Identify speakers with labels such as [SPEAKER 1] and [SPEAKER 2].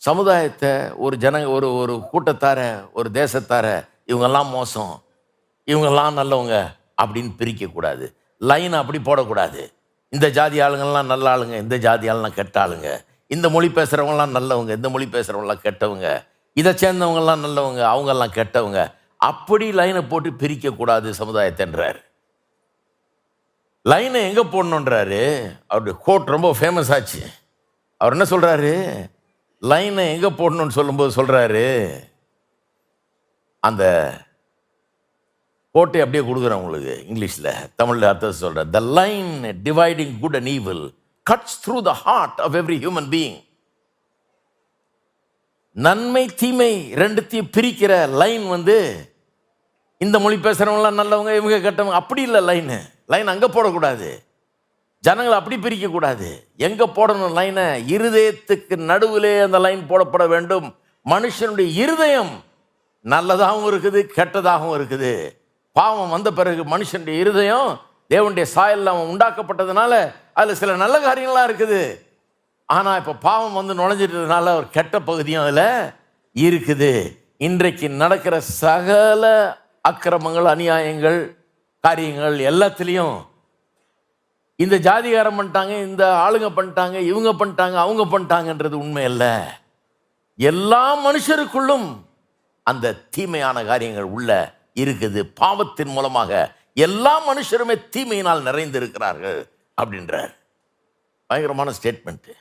[SPEAKER 1] சமுதாயத்தை ஒரு ஒரு ஒரு கூட்டத்தார, ஒரு தேசத்தார, இவங்கெல்லாம் மோசம், இவங்கெல்லாம் நல்லவங்க அப்படின்னு பிரிக்கக்கூடாது. லைன் அப்படி போடக்கூடாது. இந்த ஜாதி ஆளுங்கள்லாம் நல்ல ஆளுங்க, இந்த ஜாதி ஆளுலாம் கெட்ட ஆளுங்க, இந்த மொழி பேசுகிறவங்களாம் நல்லவங்க, இந்த மொழி பேசுகிறவங்களாம் கெட்டவங்க, இதை சேர்ந்தவங்கெல்லாம் நல்லவங்க, அவங்கெல்லாம் கெட்டவங்க, அப்படி லைனை போட்டு பிரிக்கக்கூடாது சமுதாயத்தைன்றார். லைனை எங்கே போடணுன்றாரு? அவருடைய கோட் ரொம்ப ஃபேமஸ் ஆச்சு. அவர் என்ன சொல்கிறாரு? லைனை எங்கே போடணும்னு சொல்லும்போது சொல்கிறாரு, அந்த கோட்டை அப்படியே கொடுக்குறேன் உங்களுக்கு இங்கிலீஷில், தமிழில் அர்த்தம் சொல்கிறேன். The line dividing good and evil cuts through the heart of every human being. நன்மை தீமை ரெண்டுத்தையும் பிரிக்கிற லைன் இந்த மொழி பேசுகிறவங்களாம் நல்லவங்க, இவங்க கெட்டவங்க, அப்படி இல்லை. லைன் அங்கே போடக்கூடாது. ஜனங்களை அப்படி பிரிக்கக்கூடாது. எங்கே போடணும் லைனை? இருதயத்துக்கு நடுவிலே அந்த லைன் போடப்பட வேண்டும். மனுஷனுடைய இருதயம் நல்லதாகவும் இருக்குது, கெட்டதாகவும் இருக்குது. பாவம் வந்த பிறகு மனுஷனுடைய இருதயம் தேவனுடைய சாயலில் அவன் உண்டாக்கப்பட்டதுனால அதில் சில நல்ல காரியங்கள்லாம் இருக்குது. ஆனால் இப்போ பாவம் நுழைஞ்சிட்டதுனால ஒரு கெட்ட பகுதியும் அதில் இருக்குது. இன்றைக்கு நடக்கிற சகல அக்கிரமங்கள், அநியாயங்கள், காரியங்கள் எல்லாத்துலேயும் இந்த ஜாதிகாரம் பண்ணிட்டாங்க, இந்த ஆளுங்க பண்ணிட்டாங்க, இவங்க பண்ணிட்டாங்க, அவங்க பண்ணிட்டாங்கன்றது உண்மை இல்லை. எல்லா மனுஷருக்குள்ளும் அந்த தீமையான காரியங்கள் உள்ள இருக்குது. பாவத்தின் மூலமாக எல்லா மனுஷருமே தீமையினால் நிறைந்து இருக்கிறார்கள் அப்படின்றார். பயங்கரமான ஸ்டேட்மெண்ட்.